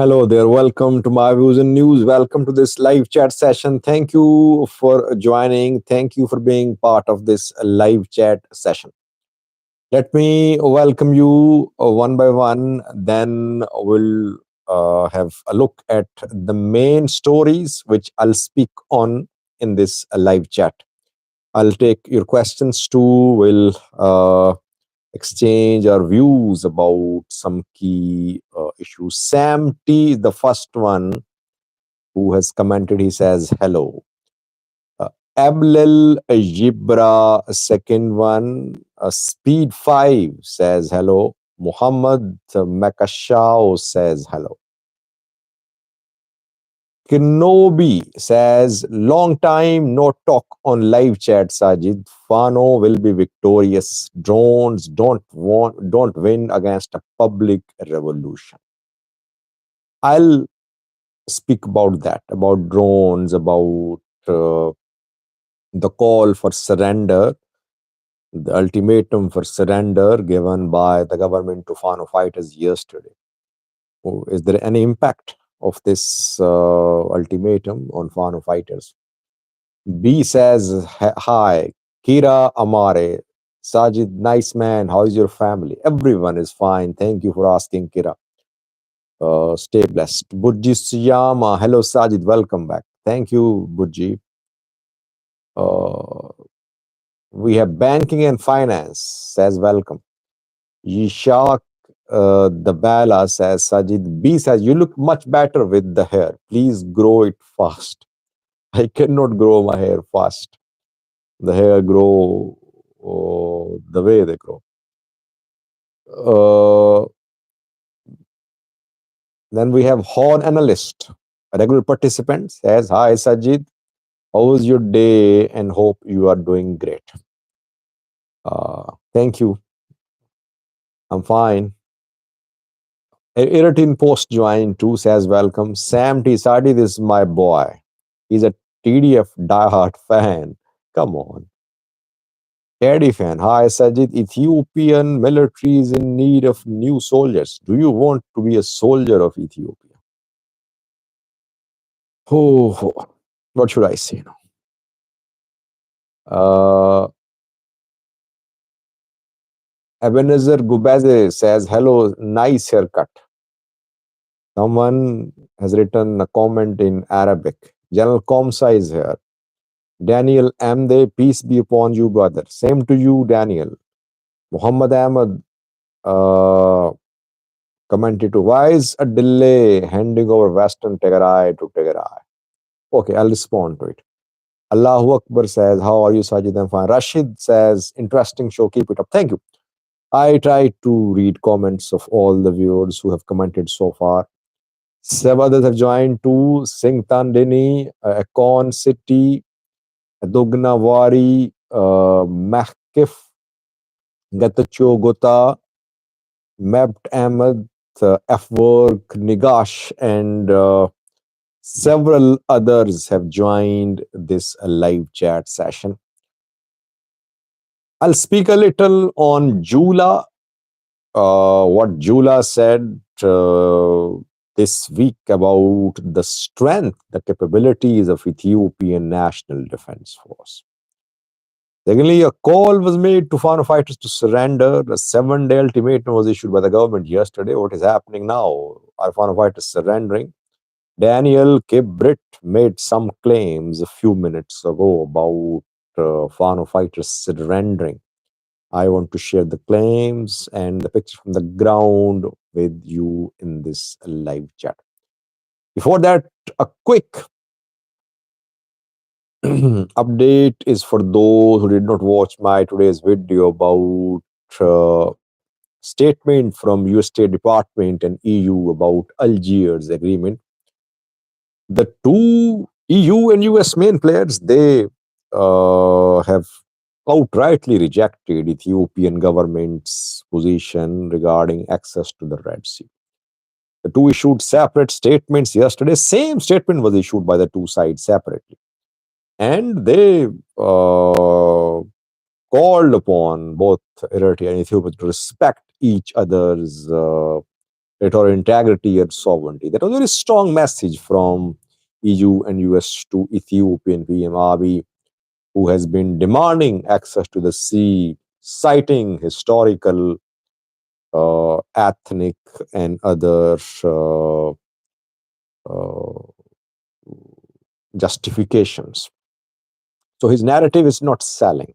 Hello there. Welcome to my views and news. Welcome to this live chat session. Thank you for joining. Thank you for being part of this live chat session. Let me welcome you one by one. Then we'll have a look at the main stories which I'll speak on in this live chat. I'll take your questions too. We'll exchange our views about some key issues. Sam T is the first one who has commented. He says hello. Ablel Jibra, second one. Speed 5 says hello. Muhammad Makashao says hello. Kenobi says, long time no talk on live chat, Sajid. Fano will be victorious. Drones don't win against a public revolution. I'll speak about that, about drones, about the call for surrender, the ultimatum for surrender given by the government to Fano fighters yesterday. Is there any impact of this ultimatum on Fano fighters? B says, hi, Kira Amare. Sajid, nice man. How is your family? Everyone is fine. Thank you for asking, Kira. Stay blessed. Burji Siyama. Hello, Sajid. Welcome back. Thank you, Burji. We have banking and finance. Says welcome. Yishak the Bala says, Sajid. B says, you look much better with the hair. Please grow it fast. I cannot grow my hair fast. The hair grow the way they grow. Then we have Horn Analyst, a regular participant, says, hi, Sajid. How was your day? And hope you are doing great. Thank you. I'm fine. Irritin Post joined too, says, welcome. Sam T. Sadi, this is my boy. He's a TDF diehard fan. Come on. Teddy fan. Hi, Sajid. Ethiopian military is in need of new soldiers. Do you want to be a soldier of Ethiopia? Oh, what should I say now? Ebenezer Gubaze says, hello, nice haircut. Someone has written a comment in Arabic. General Komsa is here. Daniel Amde, peace be upon you, brother. Same to you, Daniel. Muhammad Ahmad commented to, why is a delay handing over Western Tigray to Tigray? Okay, I'll respond to it. Allahu Akbar says, how are you, Sajid? I'm fine. Rashid says, interesting show, keep it up. Thank you. I try to read comments of all the viewers who have commented so far. Seven others have joined too. Singh Tandini, Akon City, Dugnawari, Mahkif, Gatacho Gota, Mebt Ahmed, F Work, Nigash, and several others have joined this live chat session. I'll speak a little on Jula, what Jula said this week about the strength, the capabilities of Ethiopian National Defense Force. Secondly, a call was made to Fano fighters to surrender. A 7-day ultimatum was issued by the government yesterday. What is happening now? Are Fano fighters surrendering? Daniel Kibrit made some claims a few minutes ago about Fano fighters surrendering. I want to share the claims and the picture from the ground with you in this live chat. Before that, a quick update is for those who did not watch my today's video about statement from US State Department and EU about Algiers agreement. The two EU and US main players, they have outrightly rejected Ethiopian government's position regarding access to the Red Sea. The two issued separate statements yesterday. Same statement was issued by the two sides separately. And they called upon both Eritrea and Ethiopia to respect each other's territorial integrity and sovereignty. That was a very strong message from EU and US to Ethiopian PM Abiy, who has been demanding access to the sea, citing historical, ethnic, and other uh, justifications. So his narrative is not selling.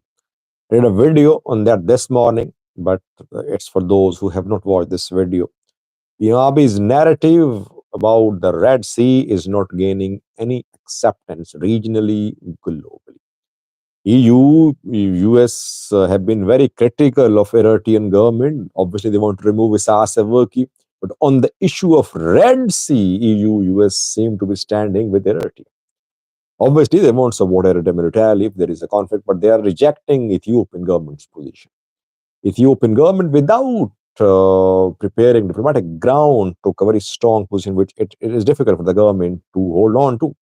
I did a video on that this morning, but it's for those who have not watched this video. Abi's narrative about the Red Sea is not gaining any acceptance regionally, globally. EU, US have been very critical of Eritrean government. Obviously, they want to remove Isaias Afwerki. But on the issue of Red Sea, EU, US seem to be standing with Eritrea. Obviously, they won't support Eritrea militarily if there is a conflict, but they are rejecting Ethiopian government's position. Ethiopian government, without preparing diplomatic ground, took a very strong position, which it is difficult for the government to hold on to.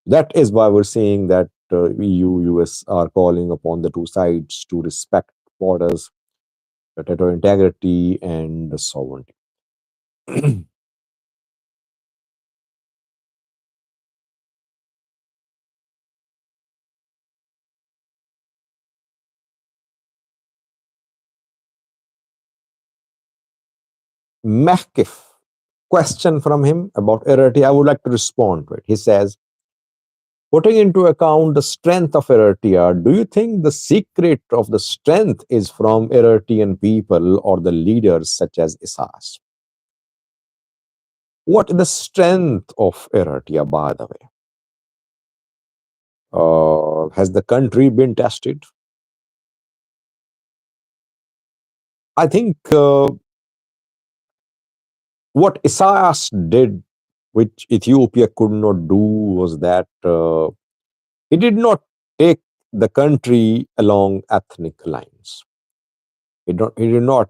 That is why we're seeing that EU, US are calling upon the two sides to respect borders, territorial integrity, and sovereignty. Mehkif, question from him about Eritrea. I would like to respond to it. He says, putting into account the strength of Eritrea, do you think the secret of the strength is from Eritrean people or the leaders such as Isaias? What is the strength of Eritrea, by the way? Has the country been tested? I think what Isaias did, which Ethiopia could not do, was that he did not take the country along ethnic lines. He did not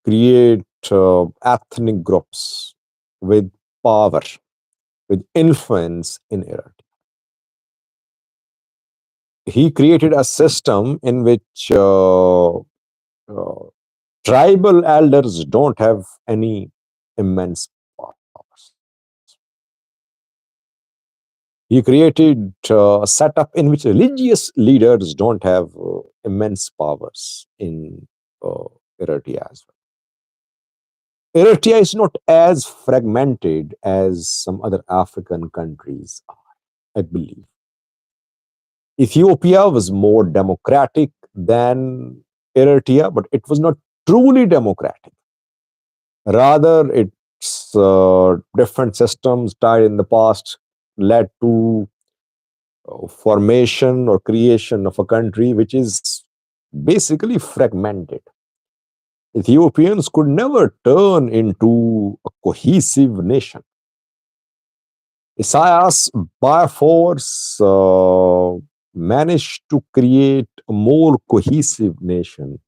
create ethnic groups with power, with influence in Eritrea. He created a system in which tribal elders don't have any immense powers. He created a setup in which religious leaders don't have immense powers in Eritrea as well. Eritrea is not as fragmented as some other African countries are, I believe. Ethiopia was more democratic than Eritrea, but it was not truly democratic. Rather, its different systems tied in the past led to formation or creation of a country which is basically fragmented. Ethiopians could never turn into a cohesive nation. Isaias, by force, managed to create a more cohesive nation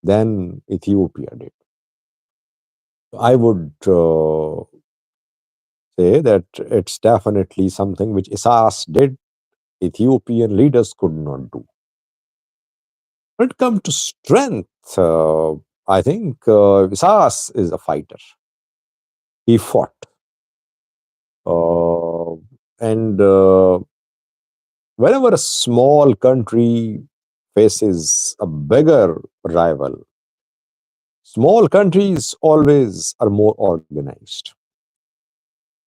than Ethiopia did. I would say that it's definitely something which Isaias did, Ethiopian leaders could not do. When it comes to strength, I think Isaias is a fighter. He fought. And whenever a small country faces a bigger rival, small countries always are more organized.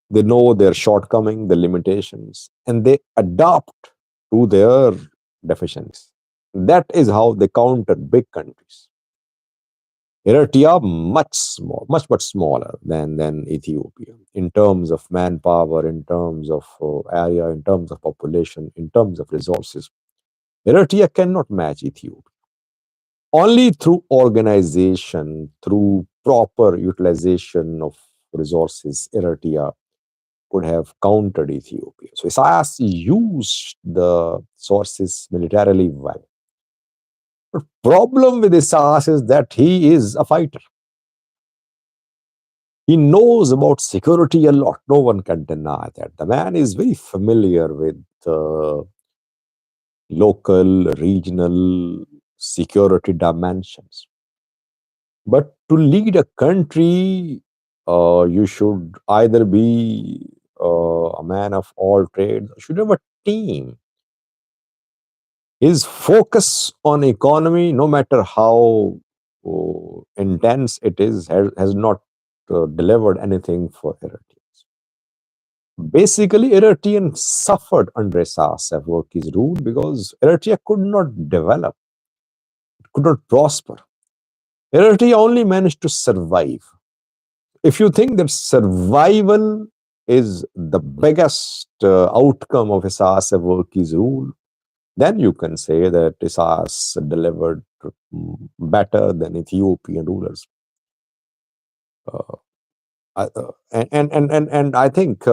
They know their shortcomings, their limitations, and they adapt to their deficiencies. That is how they counter big countries. Eritrea much smaller than Ethiopia in terms of manpower, in terms of area, in terms of population, in terms of resources. Eritrea cannot match Ethiopia. Only through organization, through proper utilization of resources, Eritrea could have countered Ethiopia. So Isaias used the sources militarily well. But problem with Isaias is that he is a fighter. He knows about security a lot. No one can deny that. The man is very familiar with local, regional security dimensions. But to lead a country, you should either be a man of all trades, should have a team. His focus on economy, no matter how intense it is, has not delivered anything for Eritreans. Basically, Eritreans suffered under Isaias Afwerki's rule because Eritrea could not develop, could not prosper. Eritrea only managed to survive. If you think that survival is the biggest outcome of Isaias Afwerki's rule, then you can say that Isaias delivered better than Ethiopian rulers. Uh, and I think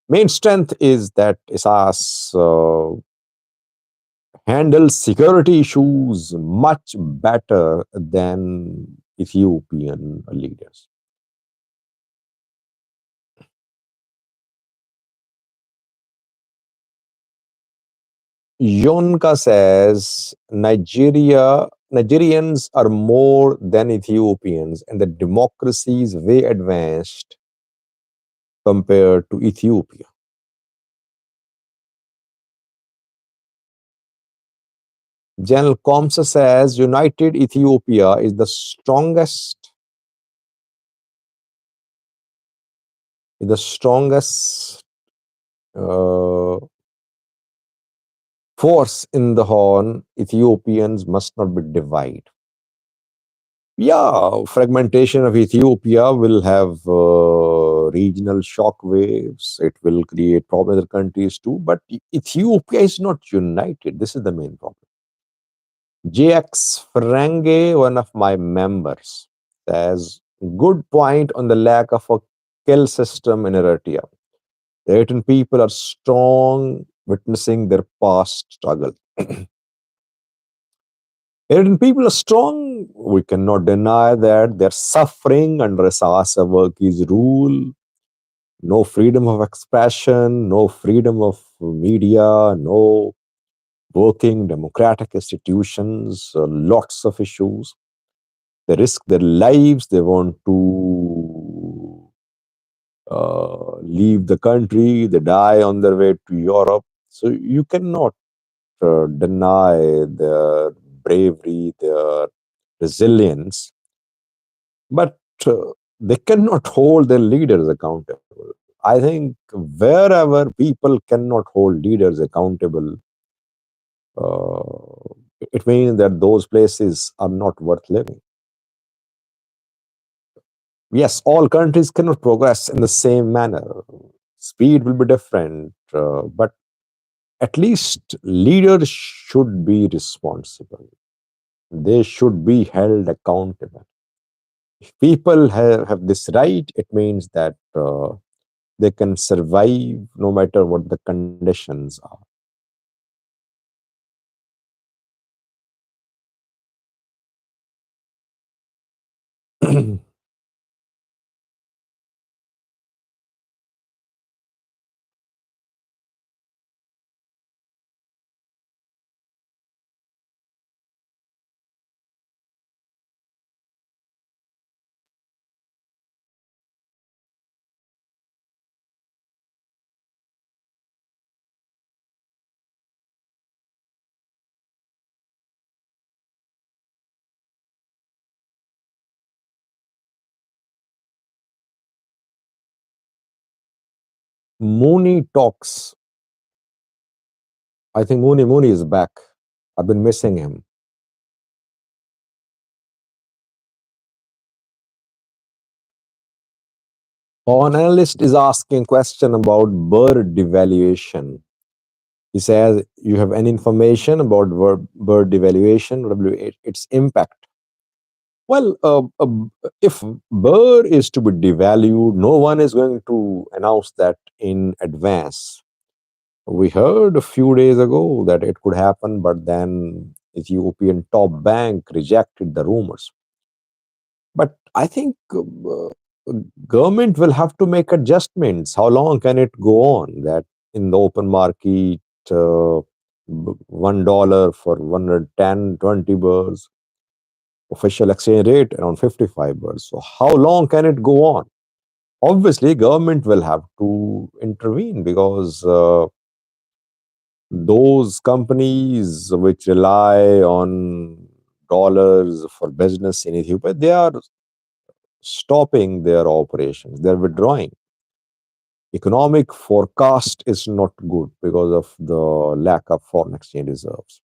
main strength is that Isaias handles security issues much better than Ethiopian leaders. Yonka says Nigerians are more than Ethiopians, and the democracy is way advanced compared to Ethiopia. General Komsa says United Ethiopia is the strongest uh, force in the Horn. Ethiopians must not be divided. Yeah, fragmentation of Ethiopia will have regional shock waves. It will create problems in other countries too. But Ethiopia is not united. This is the main problem. JX Ferange, one of my members, says good point on the lack of a kill system in Eritrea. The Eritrean people are strong, witnessing their past struggle. Eritrean people are strong. We cannot deny that they're suffering under Isaias Afwerki's rule. No freedom of expression, no freedom of media, no working democratic institutions, lots of issues. They risk their lives. They want to leave the country. They die on their way to Europe. So you cannot deny their bravery, their resilience, but they cannot hold their leaders accountable. I think wherever people cannot hold leaders accountable, it means that those places are not worth living. Yes, all countries cannot progress in the same manner. Speed will be different, but at least leaders should be responsible. They should be held accountable. If people have this right, it means that they can survive no matter what the conditions are. Mooney talks. I think Mooney is back. I've been missing him. An analyst is asking question about bird devaluation. He says, you have any information about bird devaluation, its impact? Well, if bird is to be devalued, no one is going to announce that in advance. We heard a few days ago that it could happen, but then Ethiopian top bank rejected the rumors. But I think government will have to make adjustments. How long can it go on that in the open market, $1 for 110, 20 birds? Official exchange rate around 55 birrs. So how long can it go on? Obviously, government will have to intervene because those companies which rely on dollars for business in Ethiopia, they are stopping their operations. They're withdrawing. Economic forecast is not good because of the lack of foreign exchange reserves.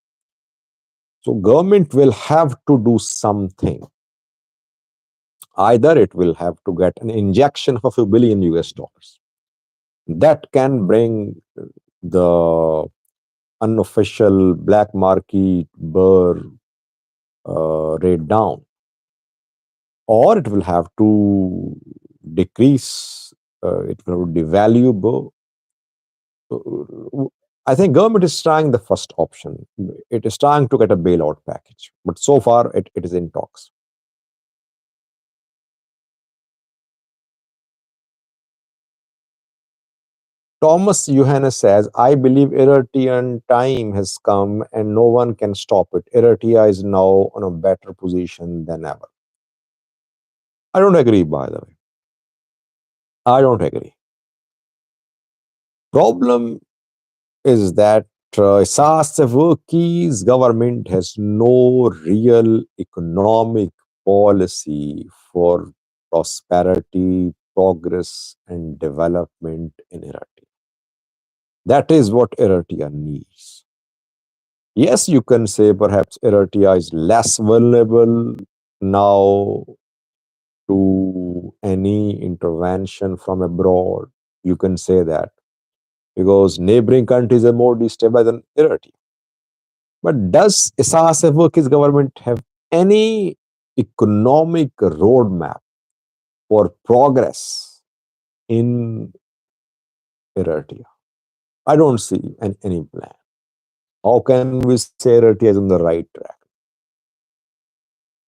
So government will have to do something. Either it will have to get an injection of a few billion US dollars. That can bring the unofficial black market burr rate down, or it will have to decrease, it will devalue burr. I think government is trying the first option. It is trying to get a bailout package, but so far it is in talks. Thomas Johannes says, I believe Eritrean time has come and no one can stop it. Eritrea is now in a better position than ever. I don't agree, by the way. I don't agree. Problem is that Isaias Afwerki's government has no real economic policy for prosperity, progress, and development in Eritrea. That is what Eritrea needs. Yes, you can say perhaps Eritrea is less vulnerable now to any intervention from abroad. You can say that because neighboring countries are more destabilized than Eritrea. But does Isaias Afwerki's government have any economic roadmap for progress in Eritrea? I don't see any plan. How can we say Eritrea is on the right track?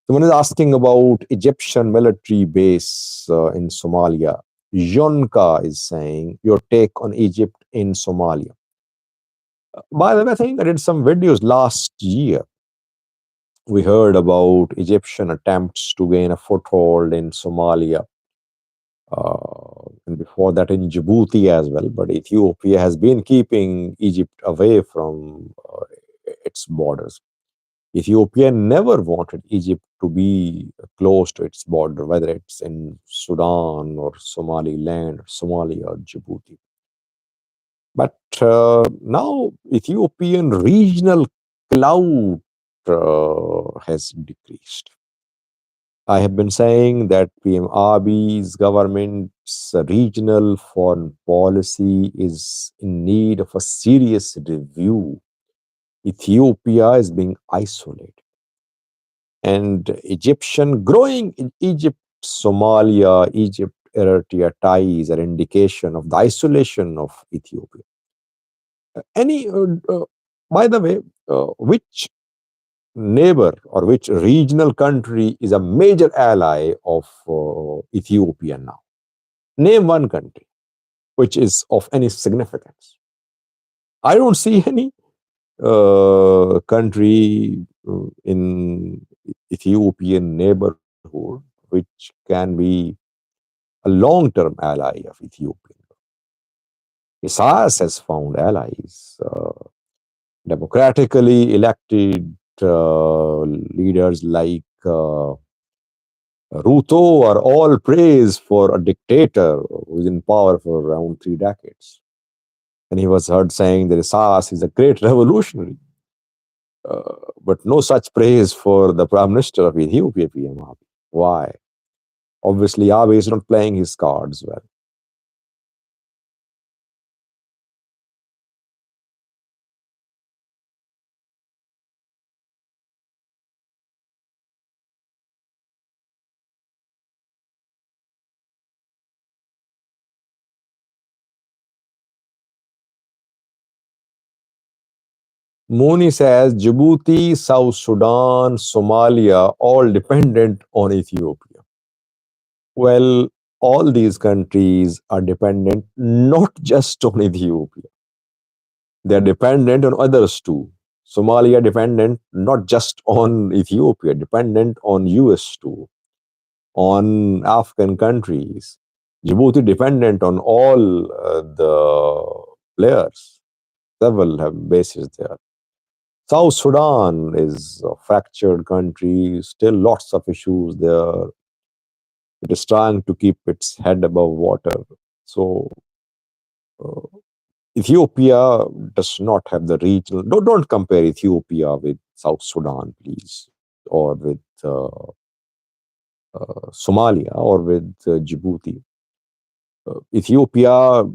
Someone is asking about Egyptian military base in Somalia. Yonka is saying your take on Egypt in Somalia. By the way, I think I did some videos last year. We heard about Egyptian attempts to gain a foothold in Somalia, and before that in Djibouti as well. But Ethiopia has been keeping Egypt away from its borders. Ethiopia never wanted Egypt to be close to its border, whether it's in Sudan or Somaliland, or Somalia or Djibouti. But now Ethiopian regional clout has decreased. I have been saying that PM Abiy's government's regional foreign policy is in need of a serious review. Ethiopia is being isolated. And Egyptian growing in Egypt, Somalia, Egypt, Eritrea ties are indication of the isolation of Ethiopia. Any, by the way, which neighbor or which regional country is a major ally of Ethiopia now? Name one country which is of any significance. I don't see any country in Ethiopian neighborhood which can be a long-term ally of Ethiopia. Isaias has found allies, democratically elected leaders like Ruto are all praised for a dictator who was in power for around 3 decades. And he was heard saying that Isaias is a great revolutionary. But no such praise for the Prime Minister of Ethiopia, PM Abiy. Why? Obviously, Abiy is not playing his cards well. Mooney says Djibouti, South Sudan, Somalia, all dependent on Ethiopia. Well, all these countries are dependent not just on Ethiopia, they're dependent on others too. Somalia dependent not just on Ethiopia, dependent on US too, on African countries. Djibouti dependent on all the players. Several have bases there. South Sudan is a fractured country, still lots of issues there. It is trying to keep its head above water. So uh, Ethiopia does not have the regional. Don't compare Ethiopia with South Sudan, please, or with Somalia, or with Djibouti. Ethiopia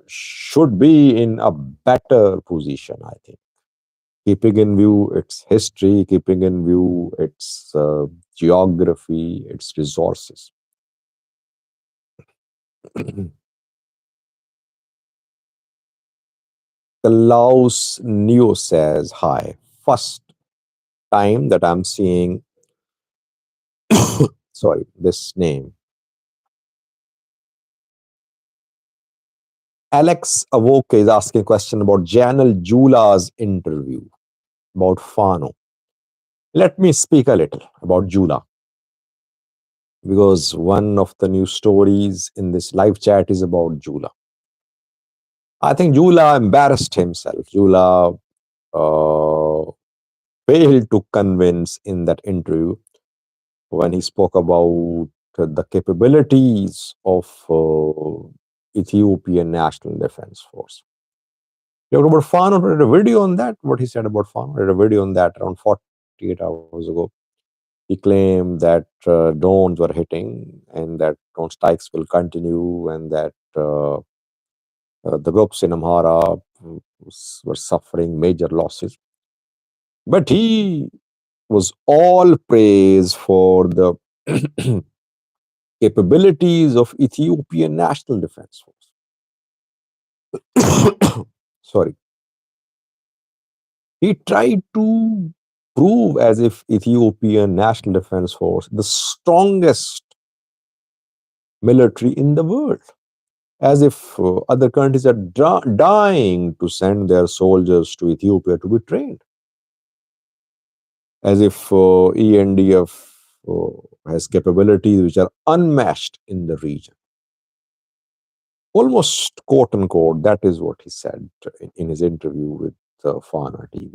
should be in a better position, I think, keeping in view its history, keeping in view its geography, its resources. The Laos Neo says, hi, first time that I'm seeing, sorry, this name. Alex Awoke is asking a question about Janel Jula's interview about Fano. Let me speak a little about Jula, because one of the new stories in this live chat is about Jula. I think Jula embarrassed himself. Jula failed to convince in that interview when he spoke about the capabilities of Ethiopian National Defense Force. You about Fano, I did a video on that, what he said about Fano. I did a video on that around 48 hours ago. He claimed that drones were hitting and that drone strikes will continue and that the groups in Amhara were suffering major losses. But he was all praise for the capabilities of Ethiopian National Defense Force. Sorry. He tried to prove as if Ethiopian National Defense Force, the strongest military in the world, as if other countries are dying to send their soldiers to Ethiopia to be trained, as if ENDF has capabilities which are unmatched in the region. Almost quote unquote, that is what he said in his interview with Fana TV.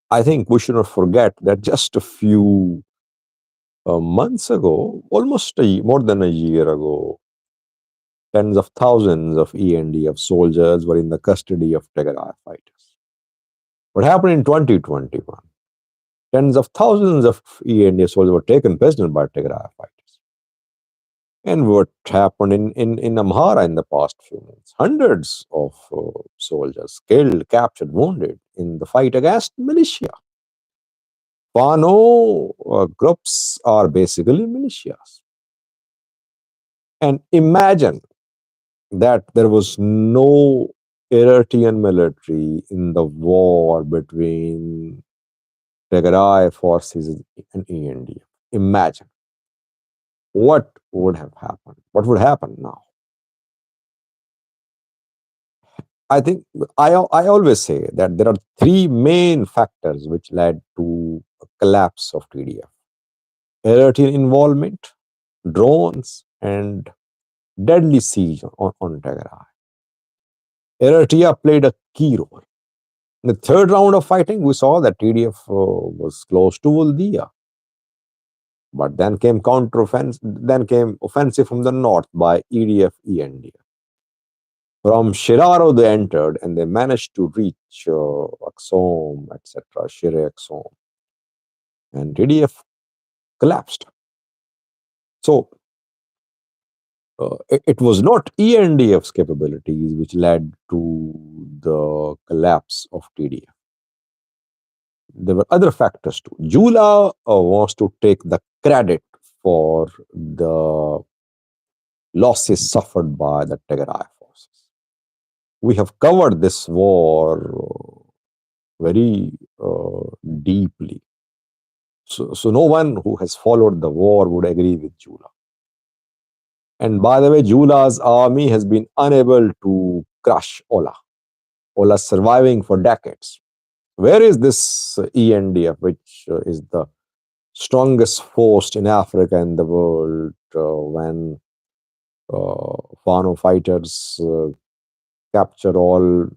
I think we should not forget that just a few months ago, almost more than a year ago, tens of thousands of ENDF soldiers were in the custody of Tigray fighters. What happened in 2021? Tens of thousands of ENDF soldiers were taken prisoner by Tigray fighters. And what happened in Amhara in the past few months? Hundreds of soldiers killed, captured, wounded in the fight against militia. Fano groups are basically militias. And imagine that there was no Eritrean military in the war between Tigray forces and ENDF. Imagine what would have happened. What would happen now? I think I always say that there are three main factors which led to a collapse of TDF. Eritrean involvement, drones, and deadly siege on Tigray. Eritrea played a key role. In the third round of fighting, we saw that TDF was close to Uldia. But then came offensive from the north by EDF ENDF. From Shiraro they entered and they managed to reach Axom, etc., Shire Axom. And TDF collapsed. So it was not ENDF's capabilities which led to the collapse of TDF. There were other factors too. Jula wants to take the credit for the losses suffered by the Tigray forces. We have covered this war very deeply. So no one who has followed the war would agree with Jula. And by the way, Jula's army has been unable to crush Ola. Ola surviving for decades. Where is this ENDF, which is the strongest force in Africa and the world, when Fano fighters capture all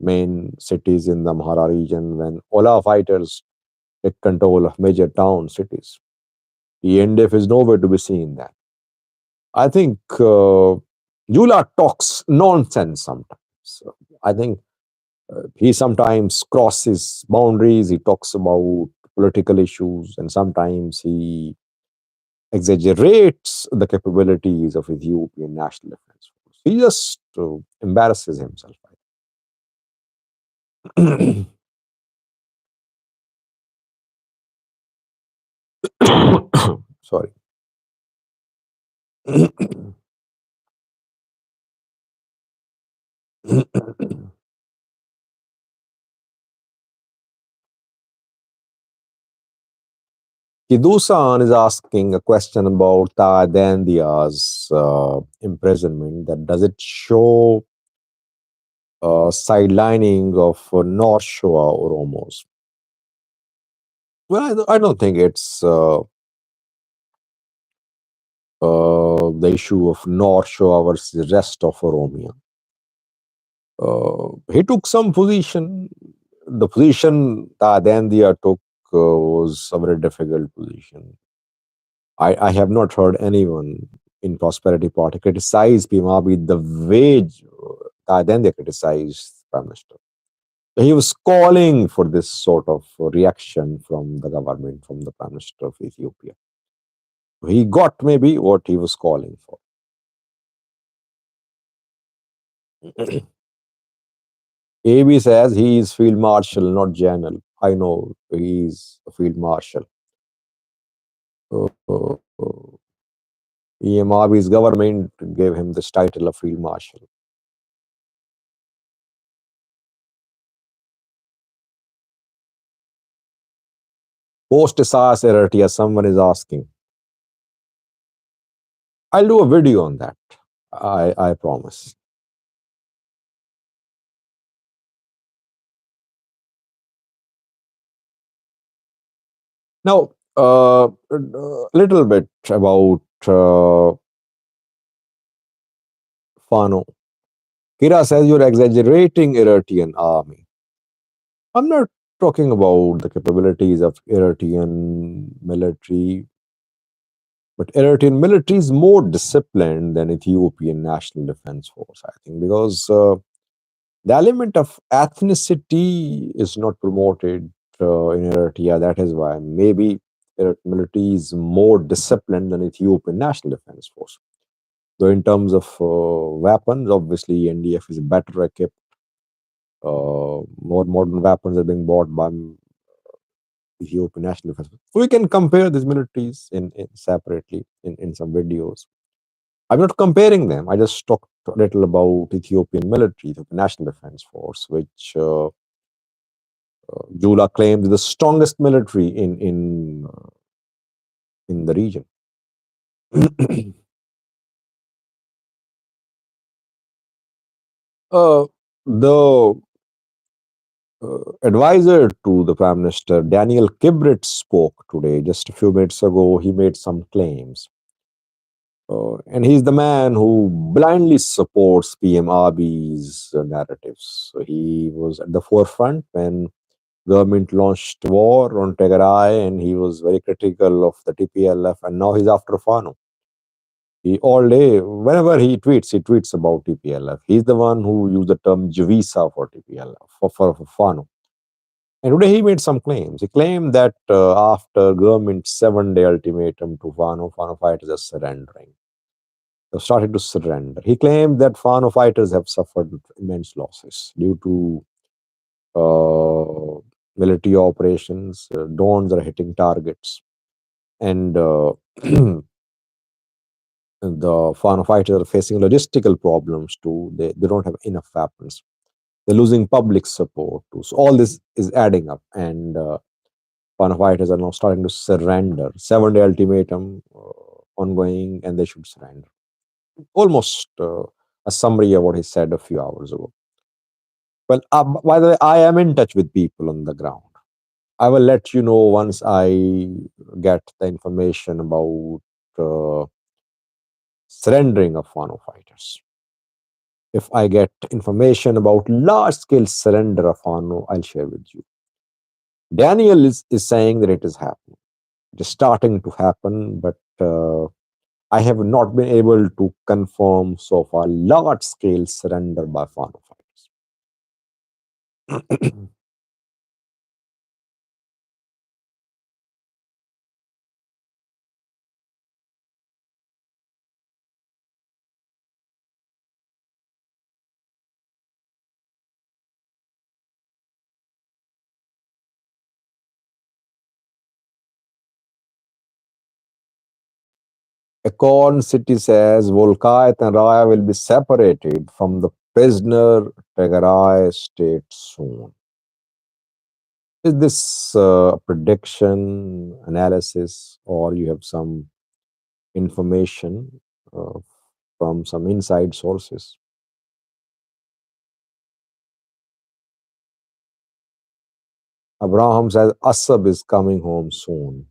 main cities in the Amhara region, when Ola fighters take control of major town cities? ENDF is nowhere to be seen there. I think Jula talks nonsense sometimes. I think he sometimes crosses boundaries. He talks about political issues, and sometimes he exaggerates the capabilities of Ethiopian National Defense Force. He just embarrasses himself. Sorry. Kidusan is asking a question about Tadendia's imprisonment. That does it show sidelining of North Shore Oromos? Well, I don't think it's the issue of North Shore versus the rest of Oromia. He took some position. The position Tadendia took was a very difficult position. I have not heard anyone in Prosperity Party criticize Pimabi the way Tadendia criticized Prime Minister. He was calling for this sort of reaction from the government, from the Prime Minister of Ethiopia. He got maybe what he was calling for. AB says he is Field Marshal, not General. I know he is a Field Marshal. EMRB's government gave him this title of Field Marshal. Post SARS Eritrea, someone is asking. I'll do a video on that. I promise. Now, a little bit about Fano. Kira says you're exaggerating Eritrean army. I'm not talking about the capabilities of Eritrean military, but Eritrean military is more disciplined than Ethiopian National Defense Force, I think, because the element of ethnicity is not promoted in Eritrea. That is why maybe Eritrean military is more disciplined than Ethiopian National Defense Force. Though in terms of weapons, obviously NDF is better equipped. More modern weapons are being bought by Ethiopian National Defense Force. We can compare these militaries in separately in some videos. I'm not comparing them. I just talked a little about Ethiopian military, the National Defense Force, which Jula claims is the strongest military in the region. The advisor to the Prime Minister, Daniel Kibrit, spoke today, just a few minutes ago. He made some claims. And he's the man who blindly supports PM Abiy's narratives. So he was at the forefront when government launched war on Tigray, and he was very critical of the TPLF, and now he's after Fano. He all day, whenever he tweets about TPLF. He's the one who used the term Javisa for TPLF, for Fano. And today he made some claims. He claimed that after government's 7-day ultimatum to Fano, Fano fighters are surrendering. They've started to surrender. He claimed that Fano fighters have suffered immense losses due to military operations. Drones are hitting targets. And the Fano fighters are facing logistical problems too. They don't have enough weapons. They're losing public support too. So all this is adding up, and Fano fighters are now starting to surrender. 7-day ultimatum ongoing, and they should surrender. Almost a summary of what he said a few hours ago. Well, by the way, I am in touch with people on the ground. I will let you know once I get the information about uh, surrendering of Fano fighters. If I get information about large scale surrender of Fano, I'll share with you. Daniel is saying that it is happening. It is starting to happen, but I have not been able to confirm so far large scale surrender by Fano fighters. Acorn City says Volkayat and Raya will be separated from the prisoner Tegarai state soon. Is this prediction, analysis, or you have some information uh, from some inside sources? Abraham says Asab is coming home soon.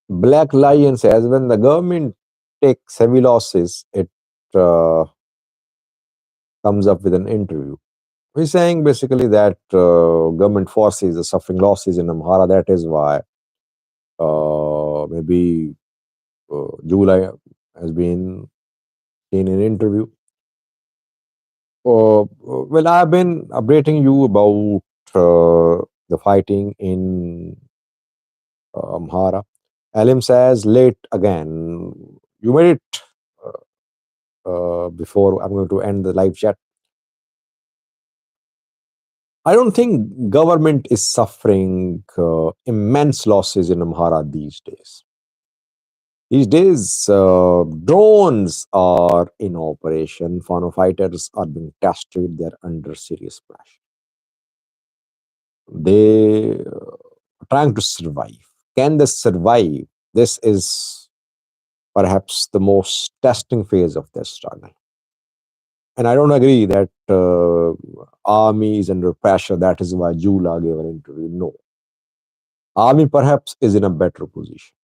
Black Lion says when the government takes heavy losses, it uh, comes up with an interview. He's saying basically that government forces are suffering losses in Amhara. That is why maybe Jula has been in an interview. Well, I've been updating you about the fighting in Amhara. Alim says late again. You made it before I'm going to end the live chat. I don't think government is suffering immense losses in Amhara these days. These days, drones are in operation. Fano fighters are being tested. They're under serious pressure. They are trying to survive. Can they survive? This is perhaps the most testing phase of their struggle. And I don't agree that army is under pressure. That is why Jula gave an interview. No, army perhaps is in a better position.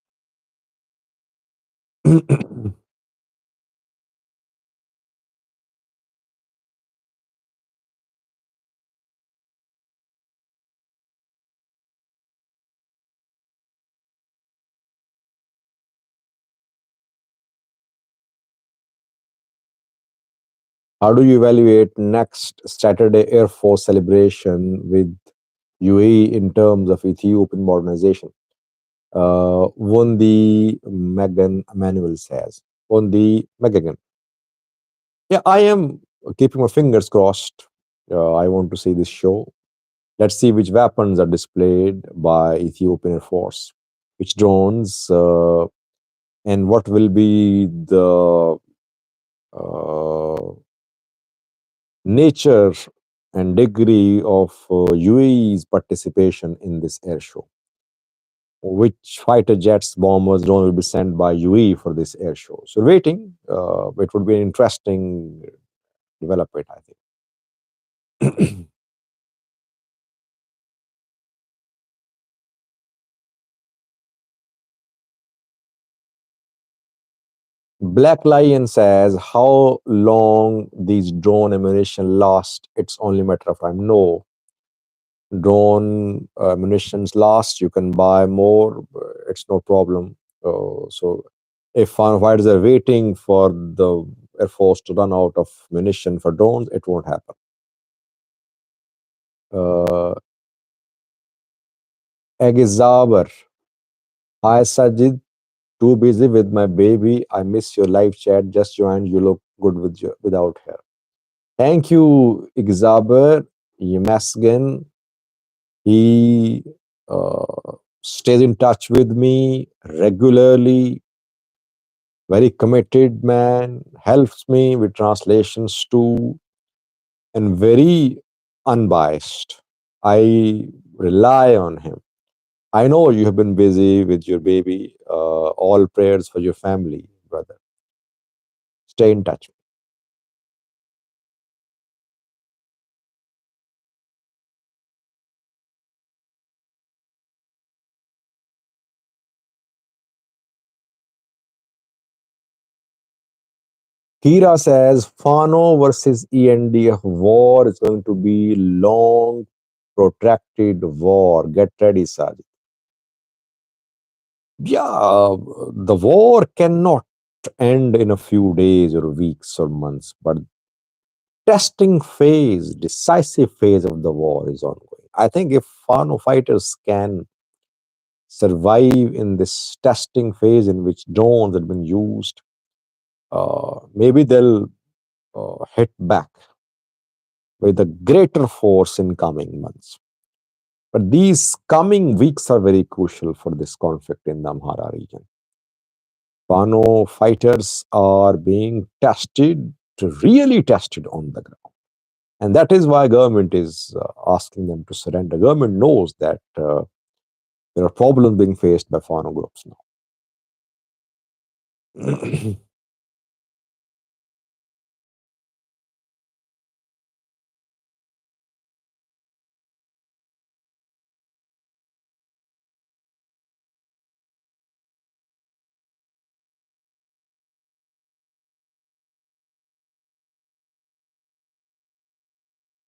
How do you evaluate next Saturday Air Force celebration with UAE in terms of Ethiopian modernization? Won the Megan Manuel says. Won the Megan. Yeah, I am keeping my fingers crossed. I want to see this show. Let's see which weapons are displayed by Ethiopian Air Force, which drones, and what will be the uh, nature and degree of UAE's participation in this air show. Which fighter jets, bombers, drone will be sent by UAE for this air show? So, waiting. It would be an interesting development, I think. Black Lion says, how long these drone ammunition last? It's only a matter of time. No, drone munitions last. You can buy more. It's no problem. So if foreign fighters are waiting for the Air Force to run out of munition for drones, it won't happen. Uh, Egizaber. Hi, Sajid. Too busy with my baby. I miss your live chat. Just joined. You look good without her. Thank you, Exaber. Yemasgen. He stays in touch with me regularly. Very committed man, helps me with translations too, and very unbiased. I rely on him. I know you have been busy with your baby. All prayers for your family, brother. Stay in touch. Kira says Fano versus ENDF war is going to be long, protracted war. Get ready, Sajid. Yeah, the war cannot end in a few days or weeks or months, but testing phase, decisive phase of the war is ongoing. I think if Fano fighters can survive in this testing phase in which drones have been used, maybe they'll hit back with a greater force in coming months. But these coming weeks are very crucial for this conflict in the Amhara region. Fano fighters are being tested, really tested on the ground. And that is why government is asking them to surrender. Government knows that there are problems being faced by Fano groups now.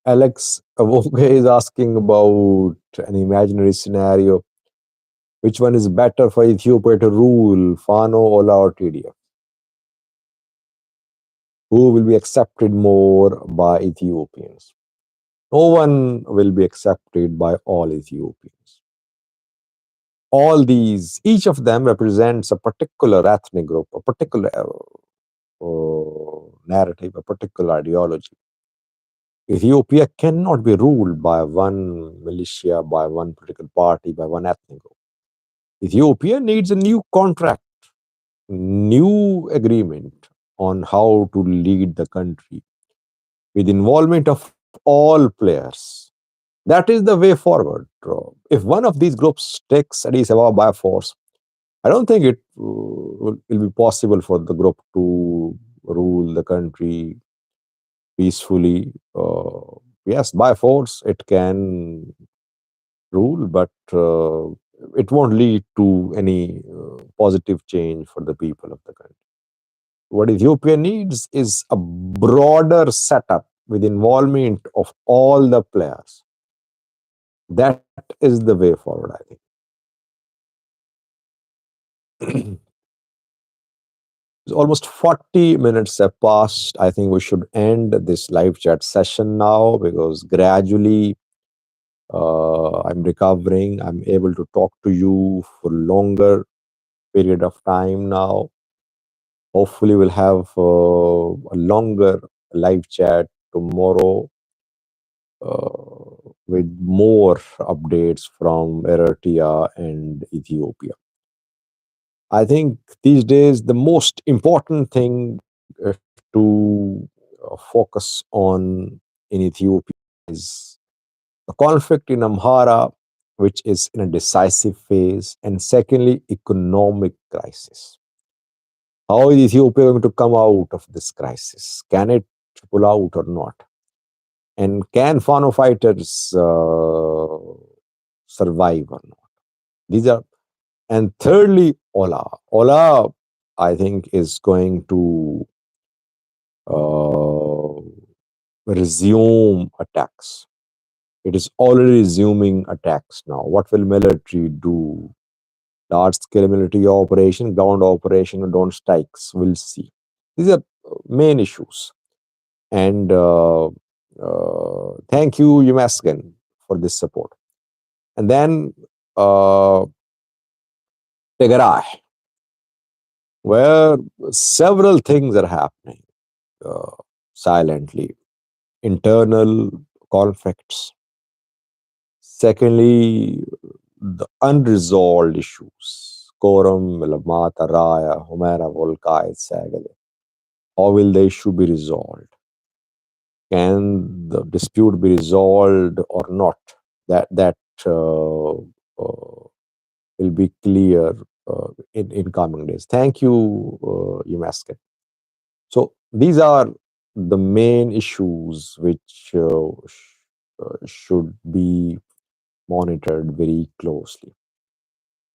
Alex Avoke is asking about an imaginary scenario. Which one is better for Ethiopia to rule, Fano, Ola, or TDF? Who will be accepted more by Ethiopians? No one will be accepted by all Ethiopians. All these, each of them represents a particular ethnic group, a particular narrative, a particular ideology. Ethiopia cannot be ruled by one militia, by one political party, by one ethnic group. Ethiopia needs a new contract, new agreement on how to lead the country with involvement of all players. That is the way forward. If one of these groups takes Addis Ababa by force, I don't think it will be possible for the group to rule the country peacefully. Yes, by force it can rule, but it won't lead to any positive change for the people of the country. What Ethiopia needs is a broader setup with involvement of all the players. That is the way forward, I think. Almost 40 minutes have passed. I think we should end this live chat session now because gradually I'm recovering. I'm able to talk to you for longer period of time now. Hopefully, we'll have a longer live chat tomorrow with more updates from Eritrea and Ethiopia. I think these days the most important thing uh, to focus on in Ethiopia is the conflict in Amhara, which is in a decisive phase, and secondly, economic crisis. How is Ethiopia going to come out of this crisis? Can it pull out or not? And can Fano fighters survive or not? These are, and thirdly, Ola. Ola, I think, is going to uh, resume attacks. It is already resuming attacks now. What will military do? Large scale military operation, ground operation, or drone strikes? We'll see. These are main issues. And thank you, Umasgan, for this support. And then Tegarai, where several things are happening silently. Internal conflicts. Secondly, the unresolved issues, Quorum, Lamata Raya, Humera Volkai, Sagale. How will the issue be resolved? Can the dispute be resolved or not? That will be clear in coming days. Thank you, Umasket. So these are the main issues which should be monitored very closely.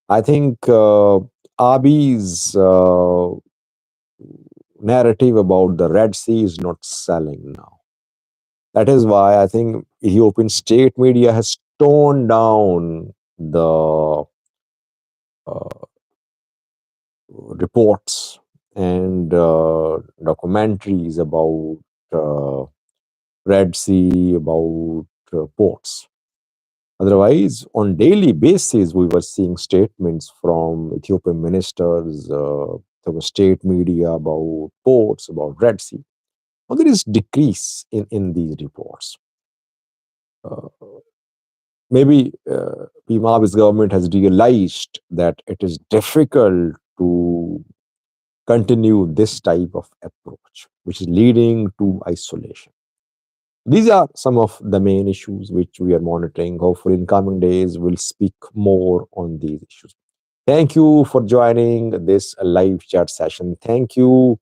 I think Abi's narrative about the Red Sea is not selling now. That is why I think Ethiopian state media has toned down the uh, reports and documentaries about Red Sea, about ports. Otherwise, on daily basis, we were seeing statements from Ethiopian ministers, the state media about ports, about Red Sea. Now, there is decrease in these reports. Uh, Maybe Pima's government has realized that it is difficult to continue this type of approach, which is leading to isolation. These are some of the main issues which we are monitoring. Hopefully, in coming days, we'll speak more on these issues. Thank you for joining this live chat session. Thank you,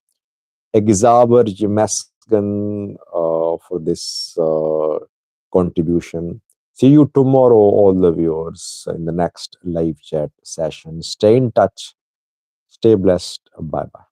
Exaber Jemaskan, for this contribution. See you tomorrow, all the viewers, in the next live chat session. Stay in touch. Stay blessed. Bye bye.